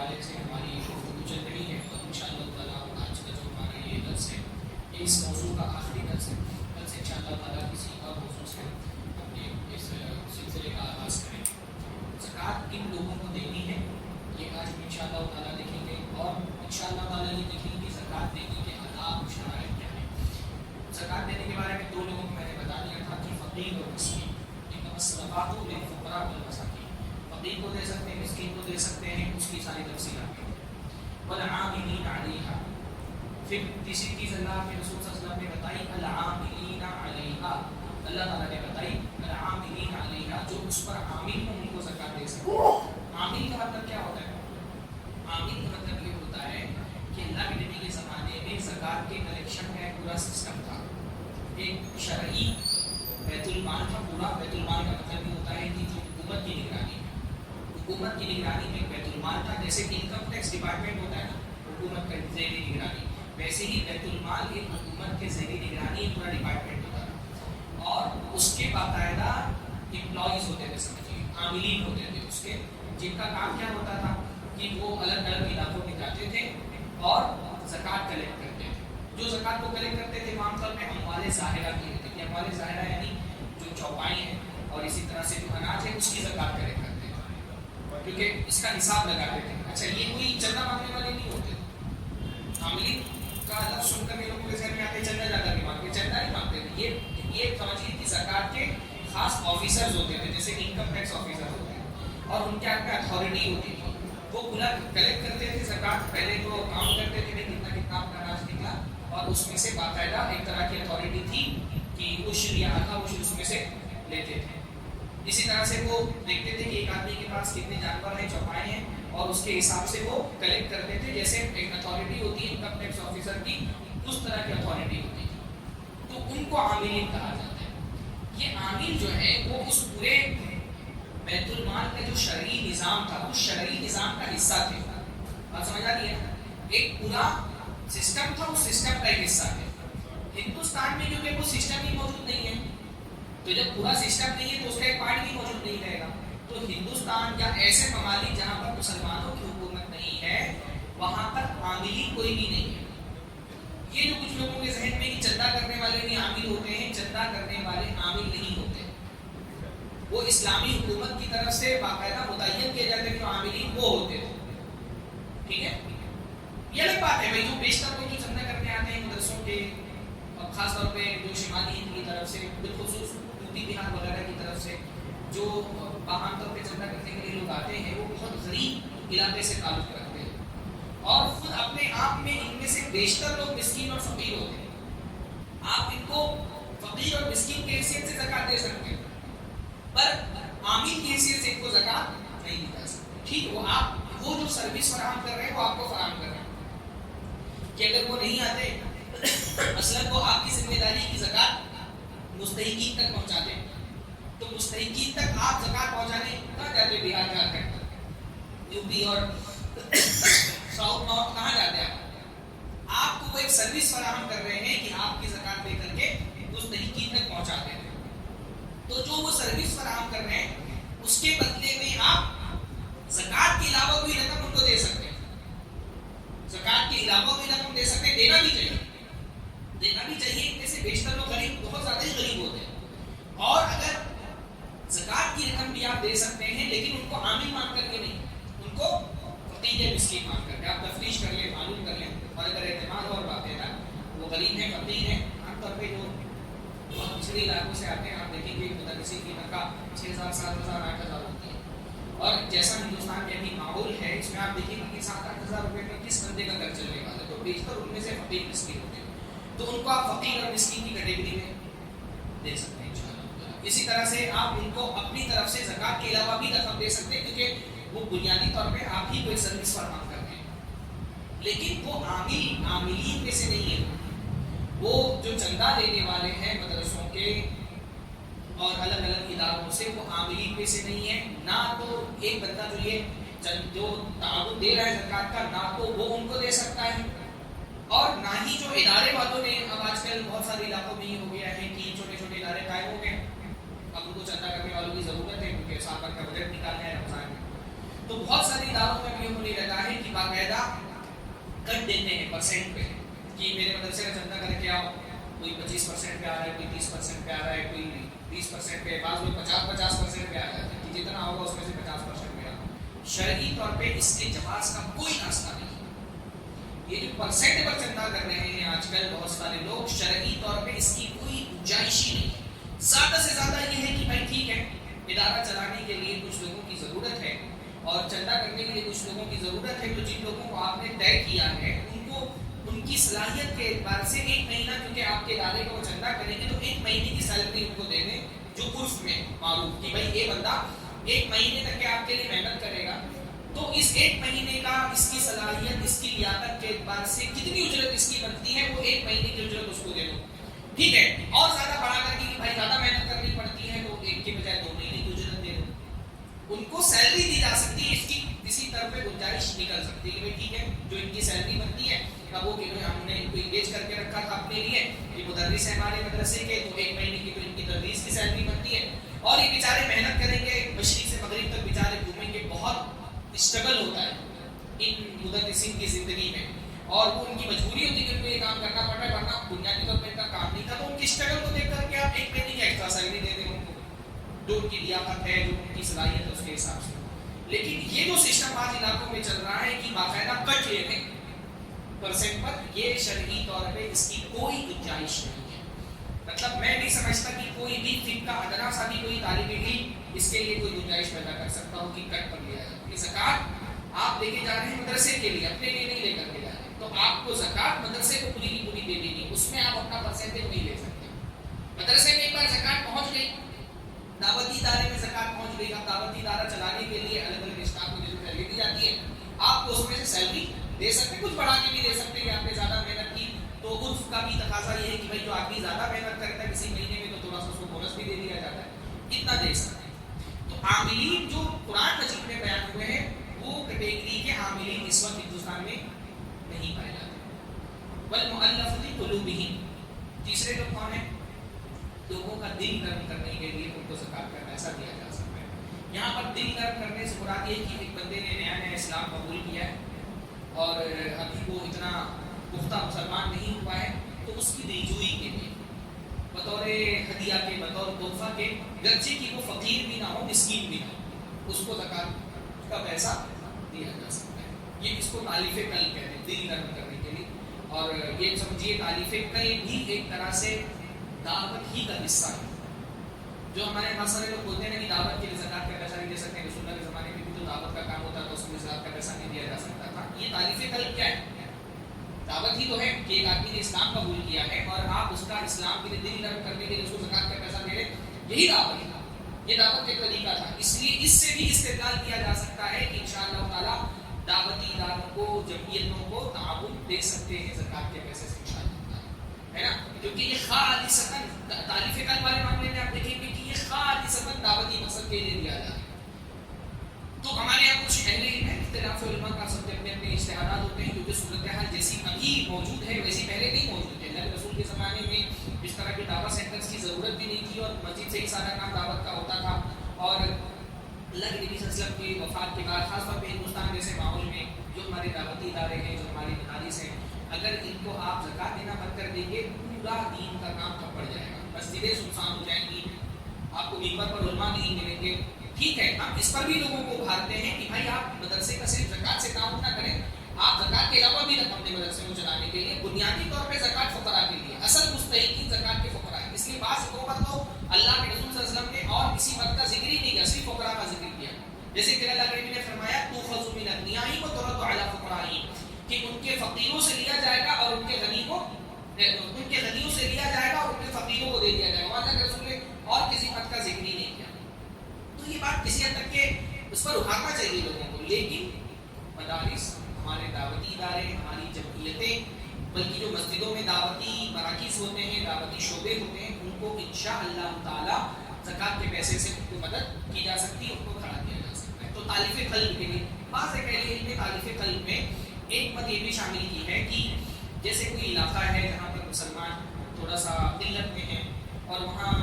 حوالے سے ہماری گفتگو چل رہی ہے اور انشاءاللہ تعالیٰ آج کا جو ہمارا یہ درس ہے یہ اس موضوع کا آخری درس ہے. کل سے انشاءاللہ تعالیٰ کسی اور موضوع سے اپنے اس سلسلے کا آغاز کریں. زکوٰۃ کن لوگوں کو دینی ہے یہ آج ہم انشاءاللہ تعالیٰ دیکھیں گے اور انشاءاللہ تعالیٰ یہ دیکھیں گے کہ زکوٰۃ دینے کے آداب شرائط کیا ہیں. زکوٰۃ دینے کے بارے میں دو لوگوں کو میں نے بتا دیا تھا کہ فقیر اور مسکین. انما الصدقات للفقراء والمساکین. فقیر کو دے سکتے ہیں, مسکین کو دے سکتے ہیں, اس کی ساری تفصیلات ہیں. والعاملین علیہا. پھر تیسری چیز اللہ کے رسول صلی اللہ علیہ وسلم نے بتائی العاملین علیہا. اللہ تعالیٰ نے بتائی العاملین علیہا, جو اس پر عامل ہوں ان کو زکوٰۃ دے سکتے ہیں. عامل کا مطلب کیا ہوتا ہے؟ عامل کا مطلب یہ ہوتا ہے کہ اللہ کے نبی کے زمانے میں زکوٰۃ کے کلیکشن کا ایک پورا سسٹم تھا. ایک شرعی بیت المال تھا پورا. بیت المال کا مطلب یہ ہوتا ہے کہ جو حکومت کی نگرانی ہے, حکومت کی نگرانی میں بیت المال تھا. جیسے انکم ٹیکس ڈپارٹمنٹ ہوتا ہے نا حکومت کا زیر نگرانی, ویسے ہی بیت المال ایک حکومت کے زیر نگرانی ایک پورا ڈپارٹمنٹ ہوتا تھا. اور اس کے باقاعدہ امپلائیز ہوتے تھے, سمجھیے عاملین ہوتے تھے اس کے, جن کا کام کیا ہوتا تھا کہ وہ الگ الگ علاقوں میں جاتے تھے اور زکوٰۃ کلیکٹ کرتے تھے. جو زکوٰۃ کو کلیکٹ کرتے تھے عام طور پہ اموال ظاہرہ کی ہوتی تھی. اموال ظاہرہ یعنی جو چوپائی ہے اور اسی طرح سے جو اناج ہے اس کی زکوٰۃ کلیکٹ کرتے تھے, کیونکہ اس کا نصاب لگاتے تھے. اچھا, یہ کوئی چندہ مانگنے والے نہیں ہوتے. عاملین کا لفظ سن کر لوگوں کے ذہن میں آتے چندہ جاتا نہیں مانگتے, چندہ نہیں مانگتے تھے. یہ سمجھیے کہ زکوٰۃ کے خاص آفیسرز ہوتے تھے, جیسے انکم ٹیکس آفیسر ہوتے ہیں, اور ان کے آپ میں اتھارٹی ہوتی تھی. وہ پورا کلیکٹ کرتے تھے زکوٰۃ. پہلے تو کام کرتے تھے کتنا کتنا آپ کا اناج نکلا, اور اس میں سے باقاعدہ ایک طرح کی اتھارٹی تھی کہ عشر یا آدھا عشر اس میں سے لیتے تھے. اسی طرح سے وہ دیکھتے تھے کہ ایک آدمی کے پاس کتنے جانور ہیں, چوپائے ہیں, اور اس کے حساب سے وہ کلیکٹ کرتے تھے. جیسے ایک اتھارٹی ہوتی ہے انکم ٹیکس آفیسر کی, اس طرح کی اتھارٹی ہوتی تھی. تو ان کو عاملین کہا جاتا ہے. یہ عامل جو ہے وہ اس پورے بیت المال کا جو شرعی نظام تھا اس شرعی نظام کا حصہ تھے. بات سمجھ آ رہی ہے؟ ایک پورا سسٹم تھا, اس سسٹم کا ایک حصہ ہے. ہندوستان میں کیونکہ وہ سسٹم ہی موجود نہیں ہے, تو جب پورا سسٹم نہیں ہے تو اس کا ایک پارٹ بھی موجود نہیں رہے گا. تو ہندوستان یا ایسے ممالک جہاں پر مسلمانوں کی حکومت نہیں ہے وہاں پر عاملین کوئی بھی نہیں ہے. یہ جو کچھ لوگوں کے ذہن میں کہ چندہ کرنے والے بھی عامل ہوتے ہیں, چندہ کرنے والے عامل نہیں ہوتے. وہ اسلامی حکومت کی طرف سے باقاعدہ متعین کیے جاتے ہیں جو عاملین وہ ہوتے تھے. ٹھیک ہے, یہ الگ بات ہے بھائی. جو بیشتر لوگ جو چندہ کرنے آتے ہیں مدرسوں کے, اور خاص طور پہ جو شمالی ہند کی طرف سے, بالخصوص یوپی بہار وغیرہ کی طرف سے جو عام طور پہ چندہ کرنے کے لیے لوگ آتے ہیں, وہ بہت غریب علاقے سے تعلق رکھتے ہیں, اور خود اپنے آپ میں ان میں سے بیشتر لوگ مسکین اور فقیر ہوتے ہیں. آپ ان کو فقیر اور مسکین کی حیثیت سے زکوٰۃ دے سکتے ہیں, پر عامل کی حیثیت سے ان کو زکوٰۃ نہیں دی جا سکتی. ٹھیک, وہ جو سروس فراہم کر رہے ہیں وہ آپ کو فراہم کر رہے ہیں کہ اگر وہ نہیں آتے مثلاً وہ آپ کی ذمہ داری کی زکوٰۃ مستحقین تک پہنچاتے ہیں, تو مستحقین تک آپ زکوٰۃ پہنچانے کہاں جاتے؟ بہار جھارکھنڈ یوپی اور ساؤتھ نارتھ کہاں جاتے ہیں؟ آپ کو وہ ایک سروس فراہم کر رہے ہیں کہ آپ کی زکوٰۃ دے کر کے مستحقین تک پہنچاتے ہیں. تو جو وہ سروس فراہم کر رہے ہیں اس کے بدلے میں آپ زکوٰۃ کے علاوہ کوئی رقم ان کو دے سکتے ہیں. زکوٰۃ کے علاوہ کوئی رقم دے سکتے ہیں, دینا بھی چاہیے. دینا بھی چاہیے. ان میں سے بیشتر لوگ غریب, بہت زیادہ ہی غریب ہوتے ہیں, اور اگر زکوٰۃ کی رقم بھی آپ دے سکتے ہیں لیکن ان کو عامل مان کر کے نہیں, ان کو فقیر یا مسکین مان کر کے آپ تفتیش کر لیں, معلوم کر لیں, اور اگر اعتماد اور بات ہے نا وہ غریب ہیں, فقیر ہیں. عام طور پہ جو بہت پچھڑے علاقوں سے آتے ہیں آپ دیکھیں گے مدرسین کی تنخواہ 6,000 7,000 8,000 ہوتی ہے, اور جیسا ہندوستان میں ابھی ماحول ہے اس میں آپ دیکھیں گے کہ 7-8 ہزار روپے میں کس بندے کا گھر چلنے والا ہے. تو بیشتر ان میں سے فقیر مسکین ہوتے ہیں, تو ان کو آپ فقیر اور مسکین کی کیٹیگری میں دے سکتے ہیں انشاءاللہ. اسی طرح سے آپ ان کو اپنی طرف سے زکوٰۃ کے علاوہ بھی رقم دے سکتے ہیں, کیونکہ وہ بنیادی طور پہ آپ ہی کو ایک سروس فراہم کرتے ہیں. لیکن وہ عاملین میں سے نہیں ہے. وہ جو چندہ دینے والے ہیں مدرسوں کے اور الگ الگ اداروں سے, وہ عاملین میں سے نہیں ہے. نہ تو ایک بندہ جو تعاون دے رہا ہے زکوٰۃ کا, نہ تو وہ ان کو دے سکتا ہے, اور نہ ہی جو ادارے والوں نے, اب آج کل بہت سارے علاقوں میں یہ ہو گیا ہے کہ چھوٹے چھوٹے ادارے قائم ہو گئے, اب ان کو چندہ کرنے والوں کی ضرورت ہے کیونکہ سال بھر کا بجٹ نکالنا ہے رمضان میں. تو بہت سارے اداروں میں بھی ہونے لگا ہے کہ باقاعدہ کٹ دیتے ہیں پرسنٹ پہ کہ میرے مدرسے کا چندہ کر کے آؤ، کوئی 25% پہ آ رہا ہے، کوئی 30% پہ آ رہا ہے، کوئی 20% پہ، بعض لوگ 50% پہ آ جاتے ہیں کہ جتنا ہوگا اس میں سے 50% پہ آ۔ شرعی طور پہ اس کے جواز کا کوئی راستہ نہیں۔ یہ جو پرسنٹ پر چندہ کر رہے ہیں آج کل بہت سارے لوگ، شرعی طور پہ اس کی کوئی گنجائش ہی نہیں ہے۔ زیادہ سے زیادہ یہ ہے کہ بھائی ٹھیک ہے، ادارہ چلانے کے لیے کچھ لوگوں کی ضرورت ہے اور چندہ کرنے کے لیے کچھ لوگوں کی ضرورت ہے، تو جن لوگوں کو آپ نے طے کیا ہے ان کو ان کی صلاحیت کے اعتبار سے ایک مہینہ، کیونکہ آپ کے ادارے کا وہ چندہ کریں گے تو ایک مہینے کی سیلری ان کو دے دیں، جو عرف میں معروف کہ بھائی یہ بندہ ایک مہینے تک کے آپ کے لیے محنت کرے گا، تو اس ایک مہینے کا اس کی صلاحیت، اس کی لیاقت کے اعتبار سے کتنی اجرت اس کی بنتی ہے، وہ ایک مہینے کی اجرت اس کو دے دو، ٹھیک ہے۔ اور زیادہ بڑھا کر کے بھائی زیادہ محنت کرنی پڑتی ہے تو ایک کے بجائے 2 مہینے کی اجرت دے دو، ان کو سیلری دی جا سکتی ہے، اس کی کسی طرح پہ گنجائش نکل سکتی ہے کہ بھائی ٹھیک ہے، جو ان کی سیلری بنتی ہے اب وہ کہ ہم نے کوئی انگیج کر کے رکھا تھا اپنے لیے، یہ مدرس ہے ہمارے مدرسے کے، تو ایک مہینے کی تو ان کی تدریس کی سیلری بنتی ہے، اور یہ بیچارے محنت کریں گے، مشرق سے مغرب تک بیچارے گھومیں گے، بہت اسٹرگل ہوتا ہے ان مدرسین کی زندگی میں، اور وہ ان کی مجبوری ہوتی ہے کہ ان کو یہ کام کرنا پڑ رہا ہے، ورنہ بنیادی طور پر ان کا کام نہیں تھا، تو ان کی اسٹرگل کو دیکھ کر کے آپ ایک مہینے کی ایکسٹرا سیلری دے دیں ان کو، جو ان کی لیاقت ہے، جو ان کی صلاحیت ہے اس کے حساب سے۔ لیکن یہ جو سسٹم آج علاقوں میں چل رہا ہے کہ باقاعدہ کٹ لیتے ہیں پرسنٹ پر، یہ شرعی طور پہ اس کی کوئی گنجائش نہیں ہے۔ مطلب میں نہیں سمجھتا کہ کوئی بھی فقہ کا ادنا سا بھی کوئی طالب علم اس کے لیے کوئی گنجائش پیدا کر سکتا ہو کہ کٹ پر لیا جائے، کہ زکوٰۃ آپ لے کے جا رہے ہیں مدرسے کے لیے، اپنے لیے نہیں لے کر کے جا رہے ہیں، تو آپ کو زکوٰۃ مدرسے کو پوری کی پوری دے دینی، اس میں آپ اپنا پرسنٹیج نہیں لے سکتے۔ مدرسے میں ایک بار زکوٰۃ پہنچ گئی، دعوتی ادارے میں زکوٰۃ پہنچ گئی، اب دعوتی ادارہ چلانے کے لیے الگ الگ اسٹاف کو جو سیلری دی جاتی ہے، آپ کو اس میں سے سیلری دے سکتے، کچھ بڑھا کے بھی دے سکتے ہیں کہ آپ نے زیادہ محنت کی، تو عرف کا بھی تقاضا یہ ہے کہ بھائی جو آدمی زیادہ محنت کرتا ہے کسی مہینے میں تو تھوڑا سا اس کو بونس بھی دے دیا جاتا ہے، اتنا دے سکتے ہیں۔ تو عاملین جو قرآن مجید میں بیان ہوئے ہیں وہ کیٹیگری کے عاملین اس وقت ہندوستان میں نہیں پائے جاتے۔ والمؤلفۃ قلوبہم، تیسرے لوگ کون ہیں؟ لوگوں کا دل نرم کرنے کے لیے ان کو زکوٰۃ کا پیسہ دیا جا سکتا ہے۔ یہاں پر دل نرم کرنے سے مراد یہ کہ ایک بندے نے نیا نیا اسلام قبول کیا ہے اور ابھی وہ اتنا پختہ مسلمان نہیں ہوا ہے، تو اس کی دلجوئی کے لیے بطور ہدیہ کے، بطور تحفہ کے، گرچہ کہ وہ فقیر بھی نہ ہو، مسکین بھی نہ ہو، اس کو زکوٰۃ کا پیسہ دیا جا سکتا ہے۔ یہ اس کو تالیف قلب کہتے ہیں، دل نرم کرنے کے لیے، اور یہ سمجھیے تالیف قلب بھی ایک طرح سے دعوت ہی کا حصہ ہے۔ جو ہمارے بہت سارے لوگ بولتے ہیں کہ دعوت کے لیے زکوٰۃ کا پیسہ نہیں دے سکتے، رسول اللہ کے زمانے میں بھی تو دعوت کا کام ہوتا تھا، اس میں زکوٰۃ کا پیسہ نہیں دیا جا سکتا تھا۔ یہ تالیف قلب کیا ہے؟ دعوت ہی تو ہے کہ ایک آدمی نے اسلام قبول کیا ہے اور آپ اس کا اسلام کے لیے دل نرم کرنے کے لیے اس کو زکوٰۃ کا پیسہ دے رہے، یہی دعوت تھا، یہ دعوت کا طریقہ تھا۔ اس لیے اس سے بھی استدلال کیا جا سکتا ہے کہ انشاءاللہ تعالیٰ دعوتی اداروں کو، جمعیتوں کو تعاون دے سکتے ہیں زکوٰۃ کے پیسے سے انشاءاللہ، ہے نا، کیونکہ یہ خالصتاً تالیف قلب والے معاملے میں آپ دیکھیں گے کہ یہ خالصتاً دعوتی مقصد کے لیے دیا جاتا ہے۔ تو ہمارے یہاں کچھ اہل علم ہے، اختلاف علماء کا سب کے اپنے اپنے اجتہادات ہوتے ہیں، کیونکہ صورتحال جیسی ابھی موجود ہے ویسی پہلے نہیں موجود ہے۔ اللہ کے رسول کے زمانے میں اس طرح کے دعوت سینٹرز کی ضرورت بھی نہیں تھی اور مسجد سے ہی سارا کام دعوت کا ہوتا تھا، اور اللہ کے نبی صلی اللہ علیہ وسلم کی وفات کے بعد خاص طور پہ ہندوستان جیسے ماحول میں جو ہمارے دعوتی ادارے ہیں، جو ہماری مدارس ہیں، اگر ان کو آپ زکوٰۃ دینا بند کر دیں گے، پورا دین کا کام ٹھپ پڑ جائے گا، مسجدیں سنسان ہو جائیں گی، آپ کو ممبر پر علماء نہیں ملیں گے۔ ٹھیک ہے، ہم اس پر بھی لوگوں کو ابھارتے ہیں کہ بھائی آپ مدرسے کا صرف زکوٰۃ سے کام نہ کریں، آپ زکوٰۃ کے علاوہ بھی رقم دیں مدرسے کو چلانے کے لیے، بنیادی طور پہ زکوٰۃ فقراء کے لیے، اصل مستحقین زکوٰۃ کے فقراء ہیں۔ اس لیے بعض حکومت کو اللہ کے رسول صلی اللہ علیہ وسلم نے اور کسی مت کا ذکر ہی نہیں کیا، صرف فقراء کا ذکر کیا، جیسے کہ اللہ کے نبی نے فرمایا تؤخذ من اغنیائہم وترد علی فقرائہم، کہ ان کے فقیروں سے لیا جائے گا اور ان کے غنیوں سے لیا جائے گا اور ان کے فقیروں کو دے دیا جائے گا۔ اللہ کے رسول نے اور کسی مت کا ذکر ہی نہیں کیا۔ تو یہ بات کسی حد تک کہ اس پر ابھارنا چاہیے لوگوں کو، لیکن مدارس، ہمارے دعوتی ادارے، ہماری جمعیتیں، بلکہ جو مسجدوں میں دعوتی مراکز ہوتے ہیں، دعوتی شعبے ہوتے ہیں، ان کو انشاءاللہ تعالی زکوٰۃ کے پیسے سے ان کو مدد کی جا سکتی ہے، ان کو کھڑا کیا جا سکتا ہے۔ تو تالیف قلب کے لیے بعض اہل علم نے تالیف قلب میں ایک بات یہ بھی شامل کی ہے کہ جیسے کوئی علاقہ ہے جہاں پر مسلمان تھوڑا سا قلت میں ہیں اور وہاں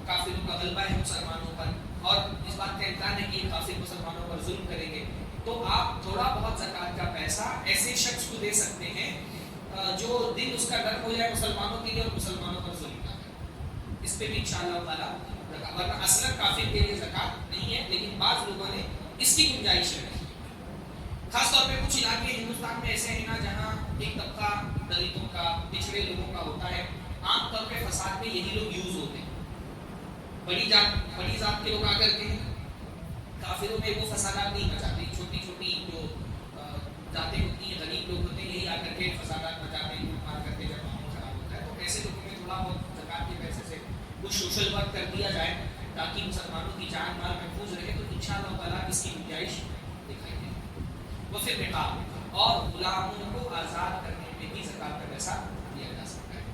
کافروں کا غلبہ ہے مسلمانوں پر، اور اس بات کا امکان ہے کہ کافر مسلمانوں پر ظلم کریں گے، تو آپ تھوڑا بہت زکوٰۃ کا پیسہ ایسے شخص کو دے سکتے ہیں جو دل اس کا ڈر ہو جائے مسلمانوں کے لیے اور مسلمانوں پر ظلم نہ کرے. اس پہ بھی انشاءاللہ تعالیٰ, ورنہ اصلاً کافر کے لیے زکوٰۃ نہیں ہے, لیکن بعض لوگوں نے اس کی گنجائش رکھی. خاص طور پہ کچھ علاقے ہندوستان میں ایسے ہیں نا جہاں ایک طبقہ دلتوں کا, پچھڑے لوگوں کا ہوتا ہے. عام طور پہ فساد میں یہی لوگ یوز ہوتے ہیں. بڑی ذات کے لوگ آ کر کے کافروں میں وہ فسادات نہیں مچاتے. چھوٹی چھوٹی جو ذاتیں ہوتی ہیں, غریب لوگ ہوتے ہیں, یہی آ کر کے فسادات مچاتے ہیں, لوٹ مار کرتے جب ماحول خراب ہوتا ہے. تو ایسے لوگوں میں تھوڑا بہت زکوٰۃ کے پیسے سے کچھ سوشل ورک کر دیا جائے تاکہ مسلمانوں کی جان مال محفوظ رہے, تو انشاءاللہ تعالیٰ اس کی گنجائش دکھائی دے. وہ پھر رقاب اور غلاموں کو آزاد کرنے میں بھی زکوٰۃ کا پیسہ دیا جا سکتا ہے.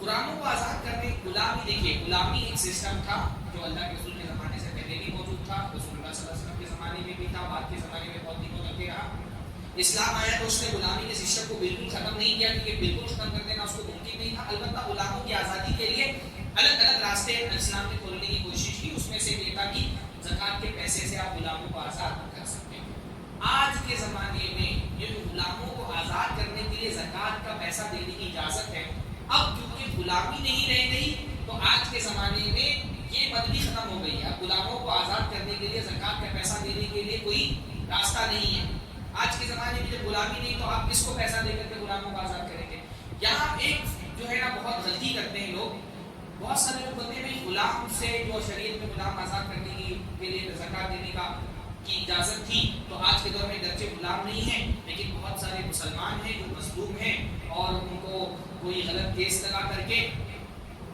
غلاموں کو آزاد کرنے, غلامی, دیکھیے غلامی ایک سسٹم تھا جو اللہ کے رسول کے زمانے سے پہلے بھی موجود تھا, رسول اللہ صلی اللہ علیہ وسلم کے زمانے میں بھی تھا, بعد کے زمانے میں بہت دنوں تک رہا. اسلام آیا تو اس نے غلامی کے سسٹم کو بالکل ختم نہیں کیا, کیونکہ بالکل ختم کر دینا اس کو ممکن نہیں تھا. البتہ غلاموں کی آزادی کے لیے الگ الگ راستے اسلام نے کھولنے کی کوشش کی. اس میں سے یہ تھا کہ زکوٰۃ کے پیسے سے آپ غلاموں کو آزاد کر سکتے ہیں. آج کے زمانے میں یہ غلاموں کو آزاد کرنے کے لیے زکوٰۃ کا پیسہ دینے کی اجازت ہے. اب کیونکہ غلامی نہیں رہ گئی تو آج کے زمانے میں یہ بدلی ختم ہو گئی ہے. اب غلاموں کو آزاد کرنے کے لیے زکوٰۃ کا پیسہ دینے کے لیے کوئی راستہ نہیں ہے. آج کے زمانے میں جب غلامی نہیں تو آپ کس کو پیسہ دے کر کے غلاموں کو آزاد کریں گے؟ یہاں ایک جو ہے نا بہت غلطی کرتے ہیں لوگ. بہت سارے لوگ ہوتے ہیں غلام سے جو شریعت میں غلام آزاد کرنے کے لیے زکوٰۃ دینے کی اجازت تھی, تو آج کے دور میں گرچہ غلام نہیں ہیں لیکن بہت سارے مسلمان ہیں جو مظلوم ہیں اور ان کو کوئی غلط کیس لگا کر کے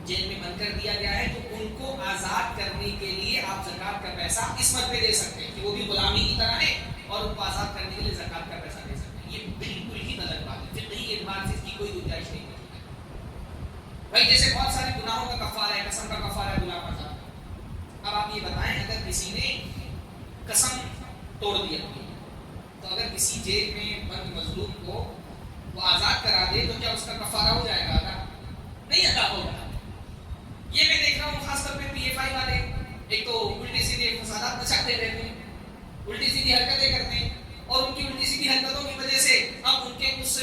جیل میں بند کر دیا گیا ہے, تو ان کو آزاد کرنے کے لیے آپ زکوٰۃ کا پیسہ اس وقت پہ دے سکتے ہیں کہ وہ بھی غلامی کی طرح ہے, اور ان کو آزاد کرنے کے لیے زکوٰۃ کا پیسہ دے سکتے ہیں. یہ بالکل ہی غلط بات ہے. فقہی اعتبار سے اس کی کوئی گنجائش نہیں ہے. بھائی جیسے بہت سارے گناہوں کا کفارہ ہے, قسم کا کفارہ ہے غلام آزاد. اب آپ یہ بتائیں, اگر کسی نے قسم توڑ دیا تو اگر کسی جیل میں بند مظلوم کو وہ آزاد کرا دے تو کیا اس کا کفارہ ہو جائے گا؟ ادا نہیں ادا ہوگا. یہ میں دیکھ رہا ہوں خاص طور پہ پی ایف آئی والے, ایک تو الٹی سیدھے فسادات مچاتے رہتے ہیں, الٹی سیدھی حرکتیں کرتے ہیں, اور ان کی الٹی سیدھی حرکتوں کی وجہ سے اب ان کے کچھ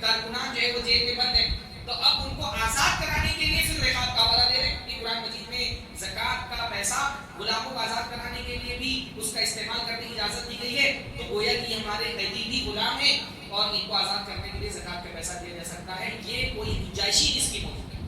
کارکنان جو ہے وہ جیل میں بند ہیں, تو اب ان کو آزاد کرانے کے لیے پھر رقاب کا حوالہ دے رہے ہیں کہ قرآن مجید میں زکوٰۃ کا پیسہ غلاموں کو آزاد کرانے کے لیے بھی اس کا استعمال کرنے کی اجازت دی گئی ہے. تو گویا کہ ہمارے قیدی بھی غلام ہیں اور ان کو آزاد کرنے کے لیے زکوٰۃ کا پیسہ دیا جا سکتا ہے. یہ کوئی گنجائش اس کی موجود ہے.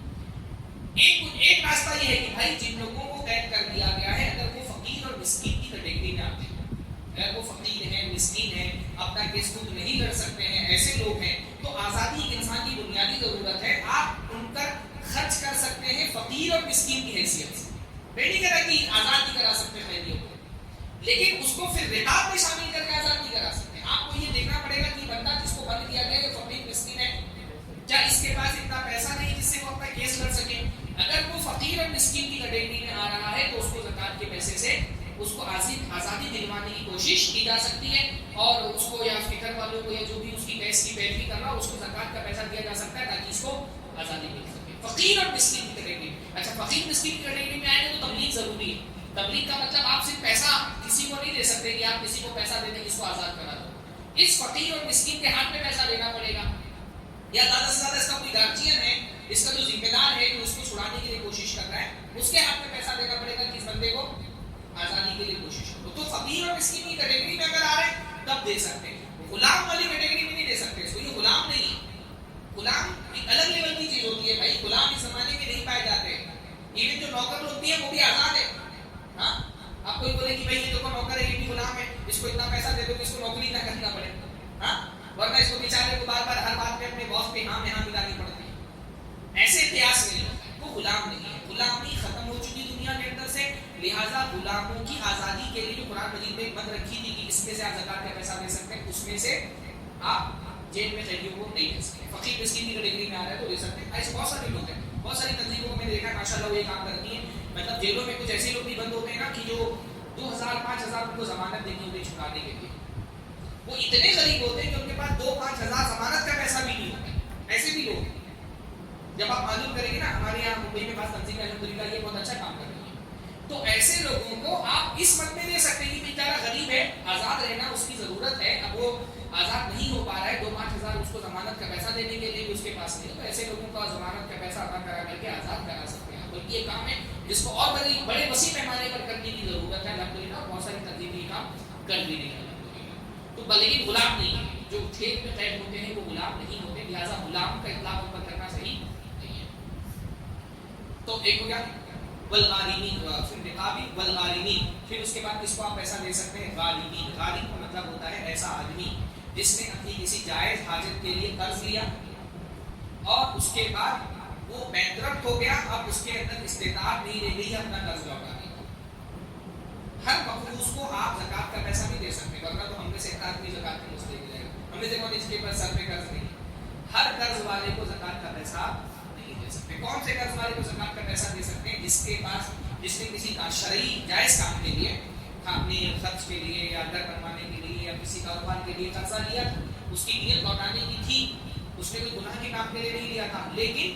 ایک راستہ یہ ہے کہ بھائی جن لوگوں کو قید کر دیا گیا ہے اگر وہ فقیر اور مسکین کی کیٹیگری میں آتے ہیں, اگر وہ فقیر ہیں, مسکین ہیں, اپنا کیس خود نہیں لڑ سکتے ہیں, ایسے لوگ ہیں, تو آزادی ایک انسان کی بنیادی ضرورت ہے. آپ ان پر خرچ کر سکتے ہیں فقیر اور مسکین کی حیثیت سے. میں نہیں کہہ رہا کہ آزاد نہیں کرا سکتے قیدیوں کو, لیکن اس کو پھر رقاب میں شامل کر کے آزاد نہیں کرا سکتے. آپ کو یہ دیکھنا پڑے گا کہ بندہ جس کو بند کیا گیا ہے فقیر مسکین ہے, کیا اس کے پاس اتنا پیسہ نہیں جس سے وہ اپنا کیس لڑ سکے. اگر وہ فقیر اور مسکین کی کیٹیگری میں آ رہا ہے تو اس کو زکوٰۃ کے پیسے سے اس کو آزادی دلوانے کی کوشش کی جا سکتی ہے, اور اس کو یا فکر والوں کو یا جو بھی اس کی کیس کی پیروی کر رہا ہو اس کو زکوٰۃ کا پیسہ دیا جا سکتا ہے تاکہ اس کو آزادی مل سکے. فقیر اور مسکین کی کیٹیگری. اچھا فقیر مسکین کی کیٹیگری میں آئے تو تبلیغ ضروری ہے. تبلیغ کا مطلب آپ صرف پیسہ کسی کو نہیں دے سکتے کہ آپ کسی کو پیسہ دے دیں اس کو آزاد کرا دو. اس فقیر اور مسکین کے ہاتھ میں پیسہ دینا پڑے گا, یا زیادہ سے زیادہ اس کا کوئی گارجین ہے, اس کا جو ذمہ دار ہے جو اس کو چھڑانے کے لیے کوشش کر رہا ہے, اس کے ہاتھ میں پیسہ دینا پڑے گا کہ اس بندے کو آزادی کے لیے کوشش کرو. تو فقیر اور مسکین کی کیٹیگری میں اگر آ رہے ہیں تب دے سکتے ہیں. غلام والی کیٹیگری میں نہیں دے سکتے اس کو, یہ غلام نہیں ہے. غلام ایک الگ لیول کی چیز ہوتی ہے بھائی. غلام اس زمانے میں نہیں پائے جاتے. ایون جو نوکر ہوتی ہے وہ بھی آزاد ہے. ہاں آپ کوئی بولے کہ بھائی یہ تو نوکر ہے, یہ بھی غلام ہے, اس کو اتنا پیسہ دے دو کہ اس کو نوکری نہ کرنا پڑے, ہاں, ورنہ اس کو بیچارے کو بار بار ہر بات میں اپنے باس پہ ہاں یہاں ملانی پڑتی ہے. ایسے قیاس نہیں ہوتا ہے. وہ غلام نہیں ہے. غلامی ختم ہو چکی دنیا کے اندر سے, لہٰذا غلاموں کی آزادی کے لیے جو قرآن مجید میں بند رکھی تھی کہ اس میں سے آپ زکوٰۃ کا پیسہ دے سکتے ہیں, اس میں سے آپ جیل میں قیدیوں کو نہیں دے سکتے. فقیر مسکین کی کیٹیگری میں آ رہا ہے تو دے سکتے ہیں. ایسے بہت سارے لوگ ہیں, بہت ساری تنظیموں کو میں نے دیکھا ہے ماشاء اللہ وہ یہ کام کرتی ہیں. مطلب جیلوں میں کچھ ایسے لوگ بھی بند ہوتے ہیں نا کہ جو 2000-5000 ان کو ضمانت دینی ہوتی ہے چھڑانے کے لیے. وہ اتنے غریب ہوتے ہیں کہ ان کے پاس 2-5 ہزار ضمانت کا پیسہ بھی نہیں ہوتا. ایسے بھی لوگ جب آپ معلوم کریں گے نا, ہمارے یہاں ممبئی میں پاس تنظیم الحمدللہ یہ بہت اچھا کام کر رہی ہے. تو ایسے لوگوں کو آپ اس مت میں دے سکتے ہیں کہ بیچارہ غریب ہے، آزاد رہنا اس کی ضرورت ہے، اب وہ آزاد نہیں ہو پا رہا ہے، 2-5 ہزار اس کو ضمانت کا پیسہ دینے کے لیے بھی اس کے پاس نہیں ہے، تو ایسے لوگوں کا ضمانت کا پیسہ ادا کرا کر کے آزاد کرا سکتے ہیں. بلکہ یہ کام ہے جس کو اور بڑے وسیع پیمانے پر کرنے کی ضرورت ہے. الحمدللہ بہت ساری تنظیمیں کام کر بھی رہی ہیں الحمدللہ. تو لیکن غلام نہیں ہے، جو کھیت میں قید ہوتے ہیں وہ غلام نہیں ہوتے، لہٰذا غلام کا اطلاق ان پر کرنا صحیح نہیں ہے. تو ایک ہو گیا والغارمین، پھر رقابی والغارمین. پھر اس کے بعد کس کو آپ پیسہ دے سکتے ہیں؟ غارمین. غارم کا مطلب ہوتا ہے ایسا آدمی جس نے اپنی کسی جائز حاجت کے لیے قرض لیا اور اس کے بعد وہ بینکرپٹ ہو گیا، اب اس کے اندر استطاعت نہیں رہ گئی اپنا قرض لوٹانے کی. ہر مخلوق کو آپ زکات کا پیسہ بھی دے سکتے ہیں، ورنہ تو ہم میں سے ایک آدمی زکات کے مستحق جائے گا. ہم میں سے کون اس کے پاس سر پہ قرض نہیں ہے. ہر قرض والے کو زکات کا پیسہ نہیں دے سکتے. کون سے قرض والے کو زکات کا پیسہ دے سکتے ہیں؟ جس کے پاس، جس نے کسی کا شرعی جائز کام کے لیے، اپنے خرچ کے لیے یا گھر بنوانے کے لیے یا کسی کاروبار کے لیے قرضہ لیا، اس کی نیت لوٹانے کی تھی، اس نے کوئی گناہ کے کام کے لیے نہیں لیا تھا، لیکن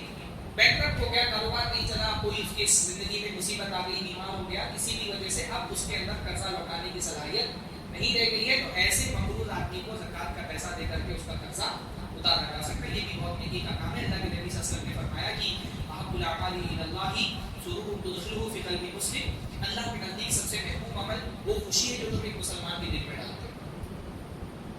بینکرپٹ ہو گیا، کاروبار نہیں چلا، کوئی اس کی زندگی میں مصیبت آ گئی، بیمار ہو گیا، کسی بھی وجہ سے اب اس کے اندر قرضہ لوٹانے کی صلاحیت نہیں رہ گئی ہے، تو ایسے مقروض آدمی کو زکات کا پیسہ دے کر کے اس کا قرضہ اتارا جا سکتا ہے. یہ بھی بہت نیکی کا کام ہے. اللہ کے نبی صلی اللہ علیہ وسلم نے فرمایا کہ احب الاعمال الی اللہ سرور تدخلہ فی قلب مسلم. اللہ کے نزدیک سب سے محبوب عمل وہ خوشی ہے جو تم ایک مسلمان کے دل میں ڈالتے ہو،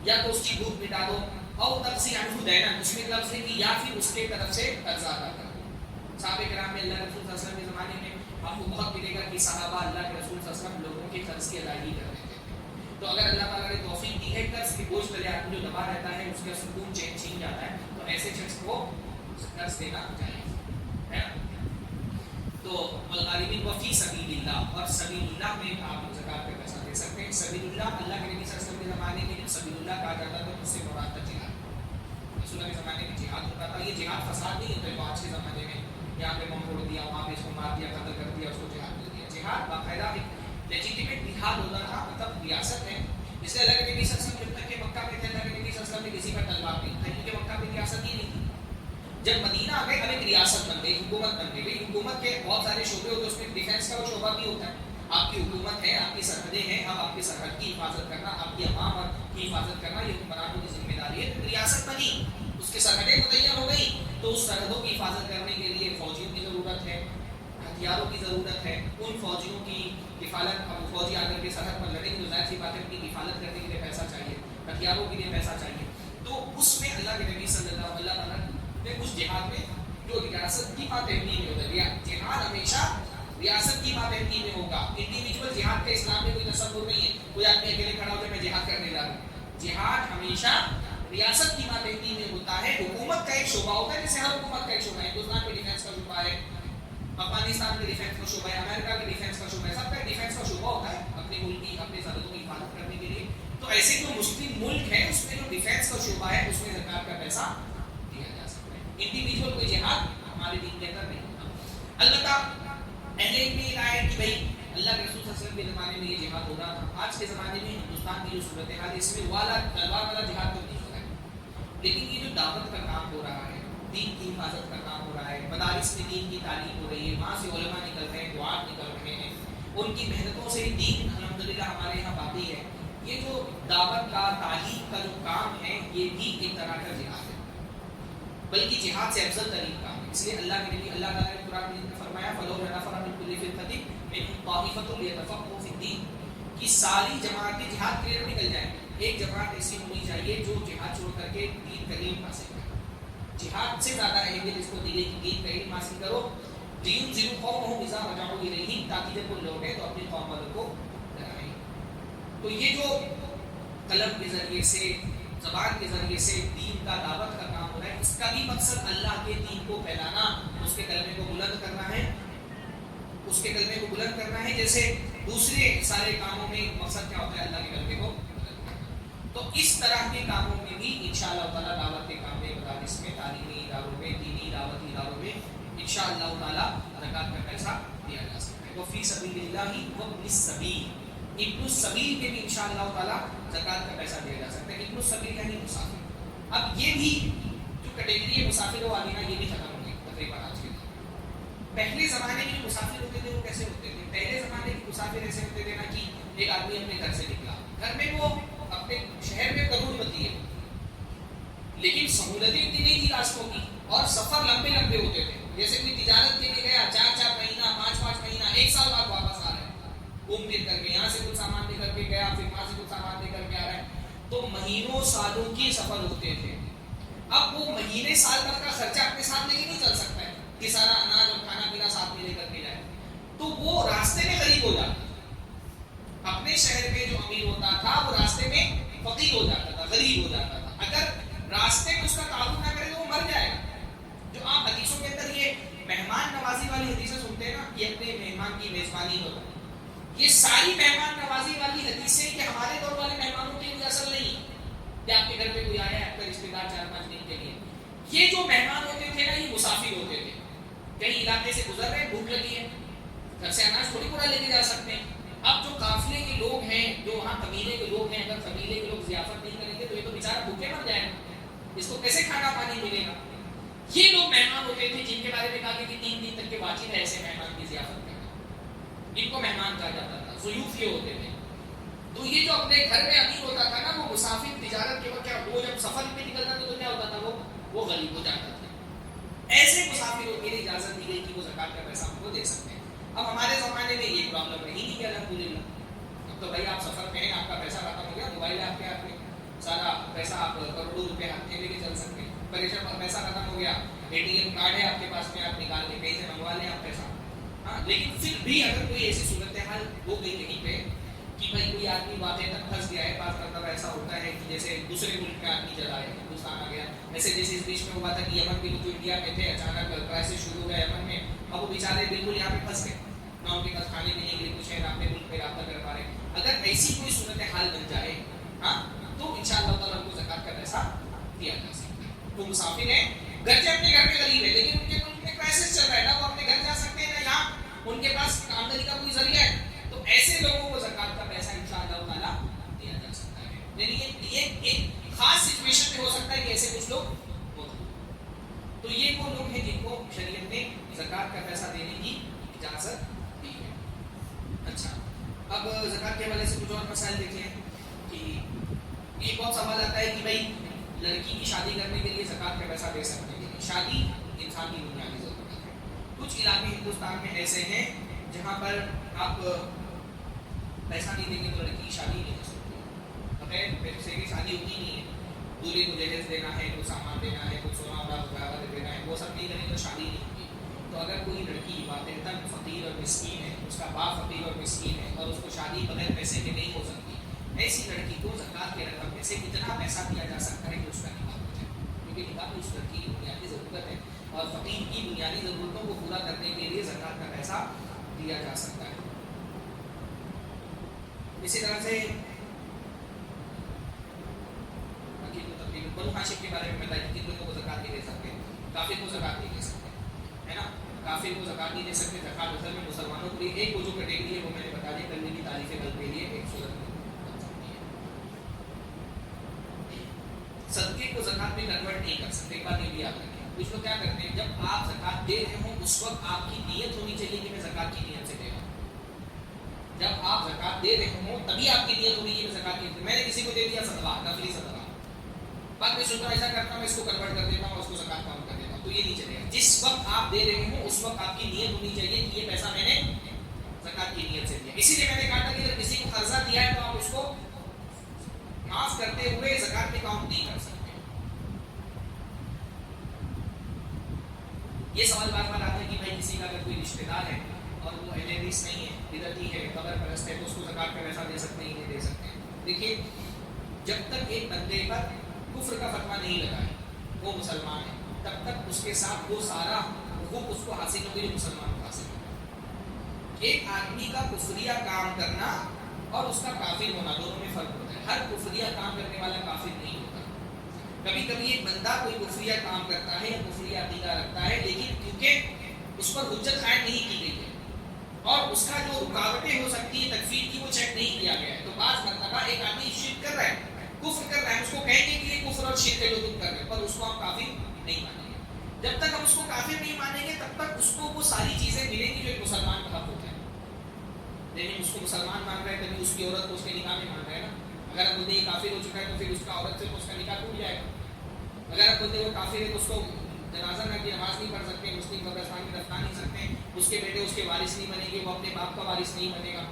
یا تو اس کی بھوک مٹا دو، اور تقضی عنہ دینا، اس میں لفظ ہے کہ یا پھر اس کے طرف سے قرضہ ادا کر دو. صحابہ کرام میں اللہ رسول صلی اللہ علیہ وسلم کے زمانے میں آپ کو بہت ملے گا کہ صحابہ اللہ کے رسول صلی اللہ علیہ وسلم لوگوں کے قرض کی ادائیگی کر دیتے تھے. تو اگر اللہ تعالیٰ نے توفیق دی ہے، قرض کے بوجھ تلے آدمی جو دبا رہتا ہے اس کا سکون چین چھین جاتا ہے، تو ایسے شخص کو قرض دینا چاہیے. تو والغارمین وفی سبیل اللہ، اور سبیل اللہ میں آپ زکات کا پیسہ دے سکتے ہیں. سبیل اللہ، اللہ کے نبی صلی اللہ علیہ وسلم کے زمانے میں جب سبیل اللہ کہا جاتا تھا اس سے مراد تھا جہاد. رسول اللہ کے زمانے میں جہاد ہوتا تھا. یہ جہاد فساد نہیں ہوتا ہے آج کے زمانے میں یہاں پہ بم پھوڑ دیا، وہاں پہ اس کو مار دیا، قتل کر دیا، اس کو جہاد کر دیا. جہاد باقاعدہ ایک لیجیٹیمیٹ جہاد ہوتا تھا، مطلب ریاست ہے. اس لیے اللہ کے نبی صلی اللہ علیہ وسلم جب تک کہ مکہ میں تھے، اللہ کے نبی صلی اللہ علیہ وسلم نے کسی پر تلوار نہیں اٹھائی، کیونکہ مکہ میں ریاست ہی نہیں تھی. جب مدینہ آ گئے اب ایک ریاست بن گئی، حکومت بن گئی. حکومت کے بہت سارے شعبے ہوتے ہیں، اس میں ڈیفینس کا وہ شعبہ بھی ہوتا ہے. آپ کی حکومت ہے، آپ کی سرحدیں ہیں، اب آپ کی سرحد کی حفاظت کرنا، آپ کی عوام کی حفاظت کرنا یہ حکمرانوں کی ذمہ داری ہے. ریاست بنی، اس کی سرحدیں متعین ہو گئی، تو اس سرحدوں کی حفاظت کرنے کے لیے فوجیوں کی ضرورت ہے، ہتھیاروں کی ضرورت ہے. ان فوجیوں کی کفالت، اب فوجی آ کر کے سرحد پر لڑیں گے تو ظاہر سی بات ہے ان کی کفالت کرنے کے لیے پیسہ چاہیے، ہتھیاروں کے لیے پیسہ چاہیے. تو اس میں اللہ کے نبی صلی اللہ علیہ وسلم نے اس جہاد میں جو ریاست کی ماتحتی میں ہوتا ہے، جہاد ہمیشہ ریاست کی ماتحتی میں ہوگا. انڈیویجول جہاد کا اسلام میں کوئی تصور نہیں ہے. کوئی آدمی اکیلے کھڑا ہو جائے میں جہاد کرنے جا رہا ہوں. جہاد ہمیشہ ریاست کی ماتحتی میں ہوتا ہے. حکومت کا ایک شعبہ ہوتا ہے، جیسے ہر حکومت کا ایک شعبہ ہے. ہندوستان میں ڈیفینس کا شعبہ ہے، افغانستان میں ڈیفینس کا شعبہ ہے، امریکہ میں ڈیفینس کا شعبہ ہے. سب کا ڈیفینس کا شعبہ ہوتا ہے اپنے ملک کی، اپنے سرحدوں کی حفاظت کرنے کے لیے. تو ایسے جو مسلم ملک ہے اس میں جو ڈیفینس کا شعبہ ہے اس میں زکات کا پیسہ دیا جا سکتا ہے. انڈیویجول کوئی جہاد ہمارے دین کے اندر نہیں ہوتا. البتہ اہل علم میں یہ ہے کہ بھائی اللہ کے رسول صلی اللہ علیہ وسلم کے زمانے میں یہ جہاد ہو رہا تھا. آج کے زمانے میں ہندوستان کی جو صورتحال ہے اس میں تلوار والا جہاد تو نہیں ہو رہا ہے، لیکن یہ جو دعوت کا کام ہو رہا ہے، دین کی حفاظت کا کام ہو رہا ہے، مدارس میں دین کی تعلیم ہو رہی ہے، وہاں سے علماء نکل رہے ہیں، دعات نکل رہے ہیں، ان کی محنتوں سے دین الحمدللہ ہمارے یہاں باقی ہے. یہ جو دعوت کا، تعلیم کا جو کام ہے یہ بھی ایک طرح کا جہاد ہے، بلکہ جہاد سے افضل ترین کام ہے. اس لیے اللہ کے نبی اللہ تعالیٰ نے قرآن میں فرمایا فَلَوْلَا نَفَرَ مِن كُلِّ فِرْقَةٍ مِنْهُمْ طَائِفَةٌ لِيَتَفَقَّهُوا فِي الدِّينِ کہ ساری جماعتیں جہاد کے لیے نکل جائیں. ایک جماعت ایسی ہونی چاہیے جو جہاد چھوڑ کر کے دین کا علم حاصل کرے. جہاد سے زیادہ اہمیت جس کو دی گئی کہ دین کا علم حاصل کرو. لِيُنذِرُوا قَوْمَهُمْ إِذَا رَجَعُوا إِلَيْهِمْ تاکہ جب وہ لوٹیں تو اپنی قوم والوں کو ڈرائیں. تو یہ جو قلم کے ذریعے سے، زبان کے ذریعے سے دین کا دعوت کا کام ہو رہا ہے، اس کا بھی مقصد اللہ کے دین کو پھیلانا، اس کے کلمے کو بلند کرنا ہے، اس کے کلمے کو بلند کرنا ہے. جیسے دوسرے سارے کاموں میں مقصد کیا ہوتا ہے؟ اللہ کے کلمے کو بلند کرنا. تو اس طرح کے کاموں میں بھی انشاءاللہ تعالیٰ دعوت کے کام میں، مدارس میں، تعلیمی اداروں میں، دینی دعوتی اداروں میں انشاءاللہ تعالیٰ زکات کا پیسہ دیا جا سکتا ہے. وفی سبیل اللہ وابن السبیل، ابن السبیل میں بھی انشاءاللہ تعالیٰ زکات کا پیسہ دیا جا سکتا ہے. ابن السبیل یعنی مسافر. اب یہ بھی جو کیٹیگری ہے مسافروں والی نا، یہ بھی ختم ہو گئی تقریباً آج کے دن. پہلے زمانے کے جو مسافر ہوتے تھے وہ کیسے ہوتے تھے؟ پہلے زمانے کے مسافر ایسے ہوتے تھے نا کہ ایک آدمی اپنے گھر سے نکلا، گھر میں وہ اپنے شہر میں کروڑ پتی ہے، لیکن سہولتیں اتنی نہیں تھی راستوں کی، اور سفر لمبے لمبے ہوتے تھے. جیسے کوئی تجارت کے لیے گیا 4 مہینہ 5 مہینہ 1 سال بعد واپس آ رہا ہے، گھوم پھر کر کے یہاں سے کچھ سامان لے کر کے گیا، پھر وہاں سے کچھ سامان لے کر کے آ رہا ہے، تو مہینوں سالوں کے سفر ہوتے تھے. اب وہ مہینے سال بھر کا خرچہ اپنے ساتھ لے کے نہیں چل سکتا ہے کہ سارا اناج اور کھانا پینا ساتھ میں لے کر کے جائے، تو وہ راستے میں غریب ہو جاتا تھا. اپنے شہر میں جو امیر ہوتا تھا وہ راستے میں فقیر ہو جاتا تھا، غریب ہو جاتا تھا. اگر راستے میں اس کا تعلق نہ کرے تو وہ مر جائے گا. جو آپ حدیثوں کے اندر یہ مہمان نوازی والی حدیثیں سنتے ہیں نا کہ اپنے مہمان کی میزبانی ہو، یہ ساری مہمان نوازی والی حدیثیں کہ ہمارے دور والے مہمانوں کے لیے اصل نہیں ہے کہ آپ کے گھر پہ کوئی آیا ہے آپ کا رشتے دار 4-5 دن کے لیے. یہ جو مہمان ہوتے تھے نا یہ مسافر ہوتے تھے، کئی علاقے سے گزر رہے ہیں، بھوک لگی ہے، گھر سے اناج تھوڑی پورا لے کے جا سکتے ہیں. اب جو قافلے کے لوگ ہیں، جو وہاں قبیلے کے لوگ ہیں، اگر قبیلے کے لوگ ضیافت نہیں کریں گے تو یہ تو بیچارہ بھوکے مر جائے گا، اس کو کیسے کھانا پانی ملے گا. یہ لوگ مہمان ہوتے تھے جن کے بارے میں کہا کہ 3 دن تک کے واجب ہے ایسے مہمان کی ضیافت کرنا، ان کو مہمان کہا جاتا تھا. ضیوف یہ ہوتے تھے. تو یہ جو اپنے گھر میں امیر ہوتا تھا نا وہ مسافر تجارت کے وقت کیا وہ جب سفر پہ نکلتا تھا تو کیا ہوتا تھا وہ غریب ہو جاتا تھا. ایسے مسافروں کے لیے اجازت دی گئی کہ وہ زکات کا پیسہ ہم کو دے سکتے ہیں. اب ہمارے زمانے میں یہ پرابلم رہی نہیں کہ الحمدللہ اب تو بھائی آپ سفر پہ ہیں، آپ کا پیسہ ختم ہو گیا، موبائل آپ کے ہاتھ میں، سارا پیسہ آپ کروڑوں روپے ہاتھ میں لے کے چل سکتے ہیں. پریشر پر پیسہ ختم ہو گیا، ATM کارڈ ہے آپ کے پاس میں، آپ نکال کے کہیں سے منگوا لیں آپ پیسہ. ہاں لیکن پھر بھی اگر کوئی ایسی صورتحال ہو گئی کہیں پہ کہ بھائی کوئی آدمی واقع تک پھنس گیا ہے، بعض مرتبہ ایسا ہوتا ہے کہ جیسے دوسرے ملک کا آدمی چلا ہے ہندوستان آ گیا، ایسے جیسے اس بیچ میں ہوا تھا کہ یمن کے جو انڈیا میں تھے اچانک کرائسس شروع ہو گیا یمن میں، اب وہ بیچارے بالکل یہاں پہ پھنس گئے، نہ ان کے پاس کھانے پینے کے لیے کچھ ہے، نہ اپنے ملک میں رابطہ کر پا رہے. اگر ایسی کوئی صورتحال بن جائے ہاں تو انشاءاللہ تعالیٰ کو زکات کا پیسہ دیا جا سکتا ہے. وہ مسافر ہیں، گرچہ اپنے گھر میں غریب ہے لیکن ان کے ملک میں کرائسس چل رہا ہے، نہ وہ اپنے گھر جا سکتے ہیں نہ یہاں ان کے پاس آمدنی کا کوئی ذریعہ ہے، تو ایسے لوگوں کو زکات کا پیسہ انشاءاللہ تعالیٰ دیا جا سکتا ہے. یعنی یہ ایک خاص سچویشن میں ہو سکتا ہے کہ ایسے کچھ لوگ ہوتے ہیں. تو یہ وہ لوگ ہیں جن کو شریعت نے زکات کا پیسہ دینے کی اجازت دی ہے. اچھا اب زکات کے حوالے سے کچھ اور مسائل دیکھیں کہ یہ بہت سوال آتا ہے کہ بھائی لڑکی کی شادی کرنے کے لیے زکات کا پیسہ دے سکتے ہیں. شادی انسان کی بنیادی ضرورت ہے. کچھ علاقے ہندوستان میں ایسے ہیں جہاں پر آپ پیسہ نہیں دیں گے تو لڑکی کی شادی نہیں کر سکتے. بغیر پیسے کی شادی ہوتی نہیں ہے. دولہے کو جہیز دینا ہے، کچھ سامان دینا ہے، کچھ سونا وغیرہ دینا ہے، وہ سب نہیں کریں تو شادی نہیں ہوگی. تو اگر کوئی لڑکی واقعتاً فقیر اور مسکین ہے، اس کا باپ فقیر اور مسکین ہے اور اس کو شادی بغیر پیسے کے نہیں ہو سکتی، ایسی لڑکی کو زکات کے رقم میں سے کتنا پیسہ دیا جا سکتا ہے کہ اس کا نکاح ہو جائے، کیونکہ نکاح اس لڑکی کی بنیادی ضرورت ہے اور فقیر کی بنیادی ضرورتوں کو پورا کرنے کے لیے زکات کا پیسہ دیا جا سکتا ہے. اسی طرح سے بنو ہاشم کے بارے میں بتایا کہ کن لوگوں کو زکات نہیں دے سکتے، کافر کو زکات نہیں دے سکتے، ہے نا، کافر کو زکات نہیں دے سکتے. زکات اصل میں مسلمانوں کے لیے ایک وہ جو کیٹیگری ہے وہ میں نے بتا دی، کرنے کی تعریف قلب کے لیے ایک صورت بن سکتی ہے. صدقے کو زکات میں کنورٹ نہیں کر سکتے. ایک بات یہ بھی یاد رکھیں، کچھ لوگ کیا کرتے ہیں جب آپ زکات دے رہے ہوں اس وقت آپ کی نیت ہونی چاہیے کہ میں زکات کی نیت سے دے رہا ہوں. جب آپ زکات دے رہے ہوں تبھی آپ کی نیت ہونی چاہیے زکات کی. میں نے کسی کو دے دیا صدقہ، نفلی صدقہ، بعد میں سوچتا ایسا کرتا ہوں میں اس کو کنورٹ کر دیتا ہوں، اس کو زکات کاؤنٹ کر دیتا ہوں، تو یہ نہیں چلے گا. جس وقت آپ دے رہے ہوں اس وقت آپ کی نیت ہونی چاہیے کہ یہ پیسہ میں نے زکات کی نیت سے دیا. اسی لیے میں نے کہا تھا کہ اگر کسی کو قرضہ دیا ہے تو آپ اس کو معاف کرتے ہوئے زکات میں کاؤنٹ نہیں کر سکتے. یہ سوال بار بار آتا ہے کہ بھائی کسی کا اگر کوئی رشتہ دار ہے اور وہ اہل حدیث نہیں ہے، بدعتی ہے، قبر پرست ہے، تو اس کو زکات کا پیسہ دے سکتے ہیں نہیں دے سکتے ہیں. دیکھیے جب تک ایک بندے پر کفر کا فتویٰ نہیں لگا ہے، وہ مسلمان ہے، تب تک اس کے ساتھ وہ سارا حقوق اس کو حاصل ہوگی جو مسلمان کو حاصل ہوگا. ایک آدمی کا کفریہ کام کرنا اور اس کا کافر ہونا دونوں میں فرق ہوتا ہے. ہر کفریہ کام کرنے والا کافر نہیں ہوتا. کبھی کبھی ایک بندہ کوئی کفریہ کام کرتا ہے یا کفریہ عقیدہ رکھتا ہے لیکن کیونکہ اس پر حجت قائم نہیں کی گئی ہے اور اس کا جو رکاوٹیں ہو سکتی ہے تکفیر کی وہ چیک نہیں کیا گیا ہے، تو بعض مرتبہ ایک آدمی شرک کر رہا ہے، کفر کر رہا ہے، اس کو کہیں گے کہ یہ کفر اور شرک ہے جو تم کر رہے ہو، پر اس کو ہم کافر نہیں مانیں گے. جب تک ہم اس کو کافر نہیں مانیں گے تب تک اس کو وہ ساری چیزیں ملیں گی جو ایک مسلمان کا حق ہوتا ہے. لیکن اس کو مسلمان مان رہے ہیں تبھی اس کی عورت کو اس کے نکاح میں مان رہے ہیں نا. اگر ہم بولتے ہیں کافر ہو چکا ہے تو پھر اس کا عورت سے اس کا نکاح ٹوٹ جائے گا. اگر ہم بولتے ہیں وہ کافر ہے تو اس کو جنازہ نہ کی نماز نہیں پڑھ سکتے, مسلم قبرستان میں دفنا نہیں سکتے, اس کے بیٹے اس کے وارث نہیں بنیں گے, وہ اپنے باپ کا وارث نہیں بنے گا.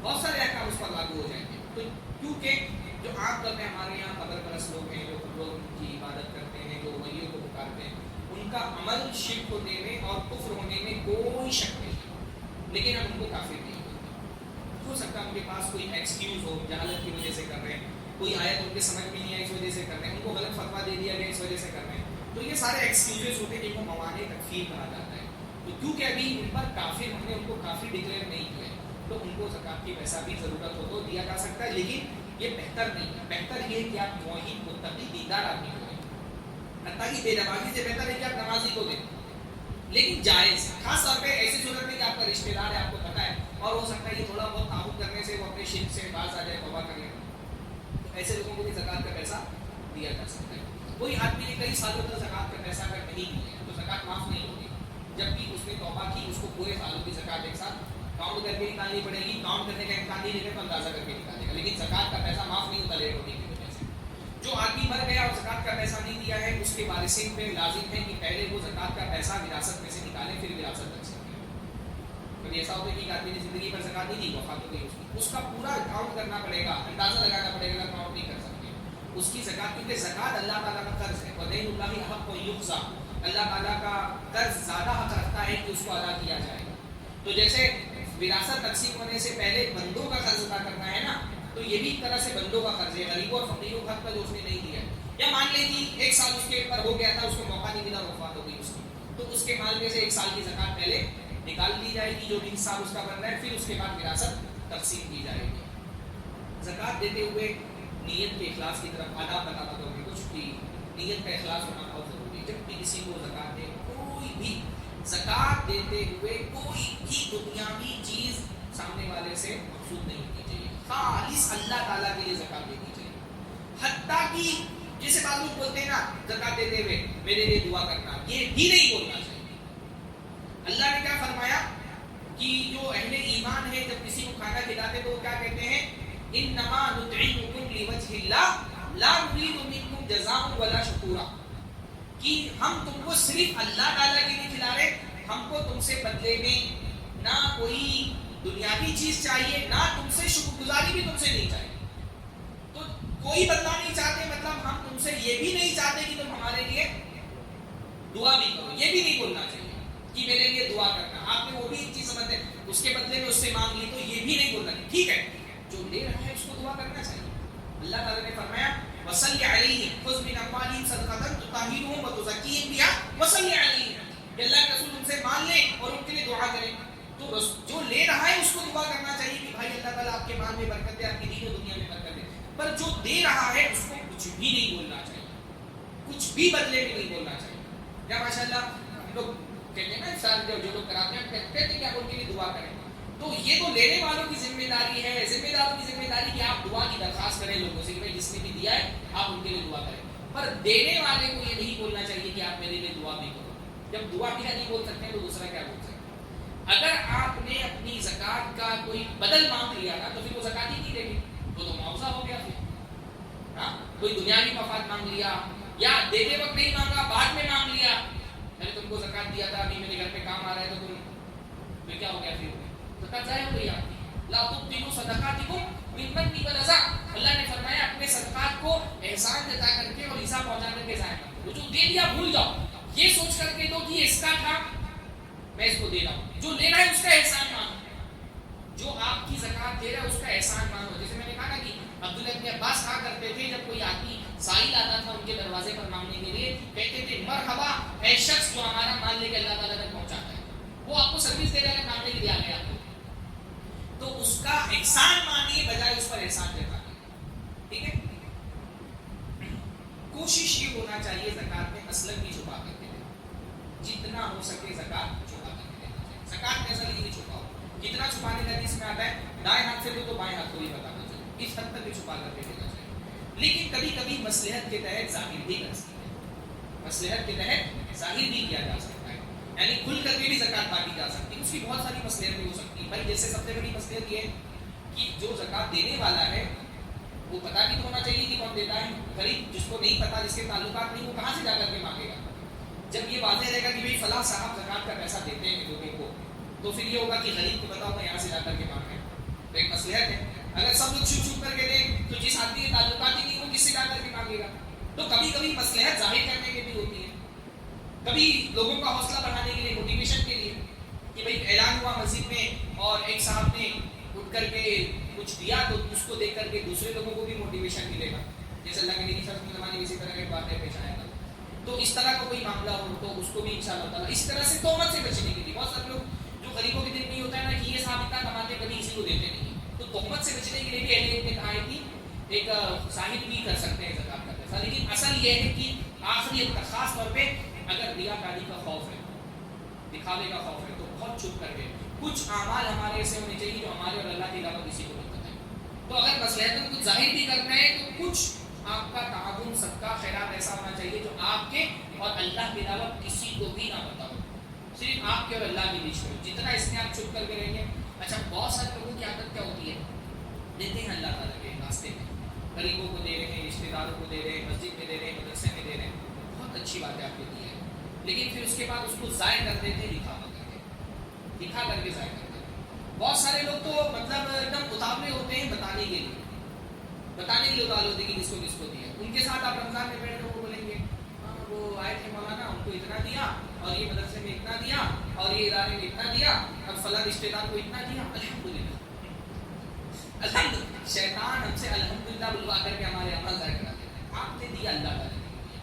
بہت سارے احکام اس پر لاگو ہو جائیں گے. تو کیونکہ جو عام طور پہ ہمارے یہاں قبر پرست لوگ ہیں, جو قبروں کی عبادت کرتے ہیں, جو ولیوں کو پکارتے ہیں, ان کا عمل شرک ہونے میں اور کفر ہونے میں کوئی شک نہیں ہے, لیکن ہم ان کو کافر نہیں ہوتے. ہو سکتا ہے ان کے پاس کوئی ایکسکیوز ہو, جہالت کی وجہ سے کر رہے ہیں, کوئی آیت ان کے سمجھ میں نہیں آئی اس وجہ سے کر رہے ہیں, ان کو غلط فتویٰ دے دیا گیا اس وجہ سے کر رہے ہیں. تو یہ سارے ایکسکیوزز ہوتے ہیں جن کو موانع تکفیر کہا جاتا ہے. تو کیونکہ ابھی ان پر کافر, ہم نے ان کو کافر ڈکلیئر نہیں کیا ہے, تو ان کو زکوٰۃ کی پیسہ بھی ضرورت ہو تو دیا جا سکتا ہے, لیکن یہ بہتر نہیں ہے. بہتر یہ ہے کہ آپ موحد متقی دیندار آدمی کو دیں. حتیٰ کہ بے نمازی سے بہتر ہے کہ آپ نمازی کو دیں, لیکن جائز ہے. خاص طور پہ ایسی صورت میں کہ آپ کا رشتہ دار ہے, آپ کو پتہ ہے, اور ہو سکتا ہے یہ تھوڑا بہت تعاون کرنے سے وہ اپنے شرک سے باز آ جائے, توبہ کر لے, تو ایسے لوگوں کو بھی زکوٰۃ کا پیسہ دیا جا سکتا ہے. کوئی آدمی نے کئی سالوں تک زکوٰۃ کا پیسہ اگر نہیں دیا تو زکوٰۃ معاف نہیں ہوگی. جبکہ اس نے توبہ کی, اس کو پورے سالوں کی زکوٰۃ ایک ساتھ کاؤنٹ کر کے نکالنی پڑے گی. کاؤنٹ کرنے کا امکان نہیں رہے تو اندازہ کر کے نکالے گا, لیکن زکوٰۃ کا پیسہ معاف نہیں ہوتا لیٹ ہونے کی وجہ سے. جو آدمی مر گیا اور زکوٰۃ کا پیسہ نہیں دیا ہے, اس کے وارثین پہ لازم ہے کہ پہلے وہ زکوٰۃ کا پیسہ وراثت میں سے نکالیں, پھر وراثت تقسیم کریں. کبھی ایسا ہوتا ہے کہ ایک آدمی نے زندگی پر زکوٰۃ نہیں دی, وفات ہو گئی اس کا پورا کاؤنٹ کرنا پڑے گا, اندازہ لگانا پڑے گا, کاؤنٹ نہیں کر سکتے اس کی زکوٰۃ, کیونکہ زکوٰۃ اللہ تعالیٰ کا قرض ہے. ودین اللہ حق و یقضا, اللہ تعالیٰ کا قرض زیادہ حق رکھتا ہے کہ اس کو ادا کیا جائے گا. تو جیسے وراثت تقسیم ہونے سے پہلے بندوں کا قرض ادا کرنا ہے نا, تو یہ بھی ایک طرح سے بندوں کا قرض ہے, غریبوں اور فقیروں کا حق کا جو اس نے نہیں دیا. یا مان لیں کہ ایک سال اس کے اوپر ہو گیا تھا, اس کو موقع نہیں ملا, وفات ہو گئی اس کی, تو اس کے مال میں سے ایک سال کی زکوٰۃ پہلے نکال لی جائے گی, جو بھی حصہ اس کا بن رہا ہے, پھر اس کے بعد وراثت تقسیم کی جائے گی. زکوٰۃ دیتے ہوئے نیت کے اخلاص کی طرف آداب بتاتا تھا کہ کچھ بھی نیت کا اخلاص ہونا بہت ضروری ہے. جب بھی کسی کو زکوٰۃ دے, کوئی بھی زکوٰۃ دیتے ہوئے کوئی بھی دنیاوی چیز سامنے والے سے مقصود نہیں ہونی چاہیے, خالص اللہ تعالیٰ کے لیے زکوٰۃ دینی چاہیے. حتیٰ کہ جیسے بعض لوگ بولتے ہیں نا زکوٰۃ دیتے ہوئے میرے لیے دعا کرنا, یہ بھی نہیں بولنا چاہیے. اللہ نے کیا فرمایا کہ جو اہل ایمان ہے جب کسی کو کھانا کھلاتے تو وہ کیا کہتے ہیں, انما نطعمکم لوجہ اللہ لا نرید منکم جزاء ولا شکورا, کہ ہم تم کو صرف اللہ تعالیٰ کے لیے کھلا رہے, ہم کو تم سے بدلے میں نہ کوئی دنیاوی چیز چاہیے, نہ تم سے شکر گزاری بھی تم سے نہیں چاہیے. تو کوئی بدلہ نہیں چاہتے, مطلب ہم تم سے یہ بھی نہیں چاہتے کہ تم ہمارے لیے دعا بھی کرو, یہ بھی نہیں بولنا چاہیے کہ میرے لیے دعا کرنا. آپ نے وہ بھی ایک چیز سمجھتے اس کے بدلے میں اس سے مانگ لی, تو یہ بھی نہیں بولنا. ٹھیک ہے, جو لے رہا ہے اس کو دعا کرنا چاہیے. اللہ تعالیٰ نے فرمایا وصلی علیہم خذ من اموالہم صدقۃ تطہرھم وتزکیہم بہا وصلی علیہم, کہ اللہ کے رسول ان سے مان لیں اور ان کے لیے دعا کریں. تو جو لے رہا ہے اس کو دعا کرنا چاہیے کہ بھائی اللہ تعالیٰ آپ کے مال میں برکت دے, آپ کی دین و دنیا میں برکت دے. پر جو دے رہا ہے اس کو کچھ بھی نہیں بولنا چاہیے, کچھ بھی بدلے میں نہیں بولنا چاہیے. کیا ماشاء اللہ ہم لوگ کہتے ہیں نا, سال جو لوگ کراتے ہیں کہتے ہیں کہ آپ ان کے لیے دعا کریں, تو یہ تو لینے والوں کی ذمہ داری ہے, ذمہ داروں کی ذمہ داری کہ آپ دعا کی درخواست کریں لوگوں سے کہ بھائی جس نے بھی دیا ہے آپ ان کے لیے دعا کریں. پر دینے والے کو یہ نہیں بولنا چاہیے کہ آپ میرے لیے دعا بھی کرو. جب دعا کیا نہیں بول سکتے ہیں تو دوسرا کیا بول سکتے ہیں. اگر آپ نے اپنی زکوٰۃ کا کوئی بدل مانگ لیا نا تو پھر وہ زکوٰۃ ہی نہیں دے گی, تو معاوضہ ہو گیا. پھر ہاں کوئی دنیاوی مفاد مانگ لیا, یا دیتے وقت نہیں مانگا بعد میں مانگ لیا, میں نے تم کو زکوٰۃ دیا تھا, ابھی میرے گھر پہ کام آ رہا ہے تو تم پھر کیا ہو گیا, پھر زکوٰۃ ضائع ہو گئی آپ کی. لا تبطلوا صدقاتکم بالمن والاذى, اللہ نے فرمایا اپنے صدقات کو احسان جتا کر کے اور ایذا پہنچا کر کے ضائع مت کرو. جو دے دیا بھول جاؤ, یہ سوچ کر کے دو کہ یہ اس کا تھا, میں اس کو دے رہا ہوں. جو لے رہا ہے اس کا احسان مانو, جو آپ کی زکوٰۃ دے رہا ہے اس کا احسان مانو. جیسے میں نے کہا نا کہ عبداللہ ابن عباس کہا کرتے تھے جب کوئی آدمی سائل آتا تھا ان کے دروازے پر مانگنے کے لیے, کہتے تھے مرحبا اے شخص جو ہمارا مال لے کے اللہ تعالیٰ تک پہنچاتا ہے, وہ آپ کو سروس دے رہا ہے, مانگنے کے لیے آ گیا آپ کو, تو اس کا احسان مانیے بجائے اس پر احسان جتانے. ٹھیک ہے, کوشش یہ ہونا چاہیے زکوٰۃ میں اصلاً بھی چھپا کر کے دینا, جتنا ہو سکے زکوٰۃ چھپا کر کے دینا چاہیے. زکوٰۃ میں اصل نہیں چھپاؤ, جتنا چھپانے کا اس میں آتا ہے دائیں ہاتھ سے تو بائیں ہاتھ کو ہی بتانا چاہیے, اس حد تک بھی چھپا کر کے دینا چاہیے. لیکن کبھی کبھی مصلحت کے تحت ظاہر بھی کر سکتے ہیں, مصلحت کے تحت ظاہر بھی کیا جا سکتا ہے، یعنی کھل کر کے بھی زکوٰۃ بانٹی جا سکتی ہے. اس کی بہت ساری مصلحتیں ہو سکتی ہیں بھائی. جیسے سب سے بڑی مصلحت یہ ہے کہ جو زکوٰۃ دینے والا ہے وہ پتہ بھی تو ہونا چاہیے کہ کون دیتا ہے. غریب جس کو نہیں پتا، جس کے تعلقات نہیں، وہ کہاں سے جا کر کے مانگے گا؟ جب یہ واضح رہے گا کہ بھائی فلاں صاحب زکوٰۃ کا پیسہ دیتے ہیں لوگوں کو، تو پھر یہ ہوگا کہ غریب کو پتا ہوگا یہاں سے جا کر کے مانگے. تو ایک مصلحت ہے. اگر سب لوگ چھپ چھپ کر کے دیں تو جس آدمی کے تعلقات ہی نہیں، وہ کس سے جا کر کے مانگے گا؟ تو کبھی کبھی مصلحت ظاہر کرنے کے بھی ہوتی ہے، کبھی لوگوں کا حوصلہ بڑھانے کے لیے، موٹیویشن کے لیے، کہ بھائی اعلان ہوا مسجد میں اور ایک صاحب نے اٹھ کر کے کچھ دیا تو اس کو دیکھ کر کے دوسرے لوگوں کو بھی موٹیویشن ملے گا. جیسے اللہ کے نبی صلی اللہ علیہ وسلم اسی طرح کی باتیں پیش آئے گا. تو اس طرح کا کوئی معاملہ ہو تو اس کو بھی انشاءاللہ تعالیٰ اس طرح سے تہمت سے بچنے کے لیے. بہت سارے لوگ جو غریبوں کے دل میں ہوتا ہے نا کہ یہ صاحب اتنا کماتے کبھی اسی کو دیتے نہیں، تو تہمت سے بچنے کے لیے بھی اہل علم نے کہا ہے کہ ایک صاحب بھی کر سکتے ہیں زکوٰۃ کا پیسہ. لیکن اصل یہ ہے کہ آخری خاص طور پہ اگر ریاکاری کا خوف ہے، دکھاوے کا خوف ہے، تو بہت چھپ کر کے کچھ اعمال ہمارے ایسے ہونے چاہیے جو ہمارے اور اللہ کے علاوہ کسی کو نہیں پتہ ہے. تو اگر مصلحتوں کو ظاہر بھی کرنا ہے تو کچھ آپ کا تعاون، صدقہ، خیرات ایسا ہونا چاہیے جو آپ کے اور اللہ کے علاوہ کسی کو بھی نہ پتہ ہو، صرف آپ کے اور اللہ کے بیچ میں. جتنا اس میں آپ چھپ کر کے رہیں گے. اچھا بہت سارے لوگوں کی عادت کیا ہوتی ہے؟ دیتے ہیں اللہ تعالیٰ کے راستے میں، غریبوں کو دے رہے ہیں، رشتے داروں کو دے رہے ہیں، مسجد میں دے رہے ہیں، مدرسے میں دے رہے ہیں. بہت اچھی بات ہے آپ کو دی ہے، لیکن پھر اس کے بعد اس کو ضائع کر دیتے ہیں، دکھا کر کے ضائع کر دیتے ہیں. بہت سارے لوگ تو مطلب ایک دم اتاولے ہوتے ہیں بتانے کے لیے اتاول ہوتے ہیں کہ کس کو دیا. ان کے ساتھ آپ رمضان میں بیٹھ کر وہ بولیں گے ہاں وہ آئے تھے مولانا، ان کو اتنا دیا، اور یہ مدرسے میں اتنا دیا، اور یہ ادارے میں اتنا دیا، اور فلاں رشتے دار کو اتنا دیا. الحمدللہ الحمدللہ. شیطان ہم سے الحمدللہ بلوا کر کے ہمارے عمل ضائع کرا دیتا ہے. آپ نے دیا، اللہ تعالیٰ نے دیا.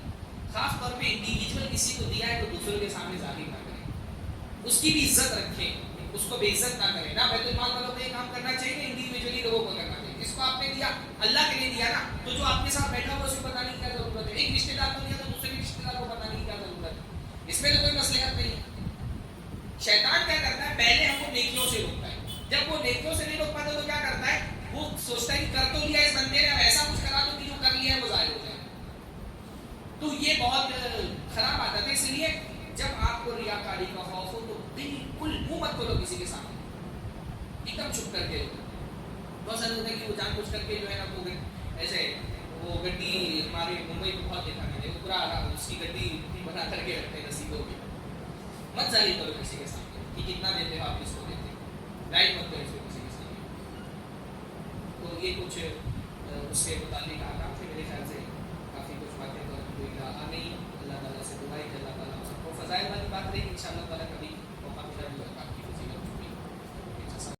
خاص طور پہ انڈیویجول کسی کو دیا ہے تو دوسروں کے سامنے ظاہر نہ کریں، اس کی بھی عزت رکھیں، اس کو بے عزت نہ کریں. نہ بیت المال والوں کو یہ کام کرنا چاہیے، انڈیویجولی لوگوں کو کرنا چاہیے. جس کو آپ نے دیا اللہ کے لیے دیا نا، تو جو آپ کے ساتھ بیٹھا ہوا اس کو بتانے کی کیا ضرورت ہے؟ ایک رشتے دار کو دیا تو دوسرے رشتے دار کو بتانے کی کیا ضرورت ہے؟ اس میں تو کوئی مصلحت نہیں ہے. شیطان کیا کرتا ہے؟ پہلے ہم کو نیکیوں سے روکتا ہے. جب وہ نیکیوں سے نہیں روک پاتا تو کیا کرتا ہے؟ وہ سوچتا ہے کہ کر تو لیا اس بندے نے، اب ایسا کچھ کرا دو کہ جو کر لیا ہے وہ ظاہر ہو جائے. تو یہ بہت خراب عادت ہے. اس لیے جب آپ کو ریاکاری کا خوف ہو تو بالکل منہ مت کھولو کسی کے سامنے، ایک دم چھپ کر کے. بہت سارے ہوتے ہیں کہ وہ جان بوجھ کر کے جو ہے نا وہ ایسے وہ گڈی ہمارے ممبئی میں بہت دیکھا میں نے، وہ پورا اس کی گڈی بنا کر کے رکھتے ہیں رسیدوں کی. مت ظاہر کرو کسی کے سامنے کہ کتنا دیتے ہو آپ اس کو دیتے، رائٹ مت کرو اس کو کسی کے سامنے. تو یہ کچھ اس کے متعلق آکام تھے. میرے خیال سے کافی کچھ باتیں تو آ گئی. اللہ تعالیٰ سے دعا ہے کہ اللہ تعالیٰ سب کو فضائل والی بات رہی. ان شاء اللہ تعالیٰ کبھی موقع ملا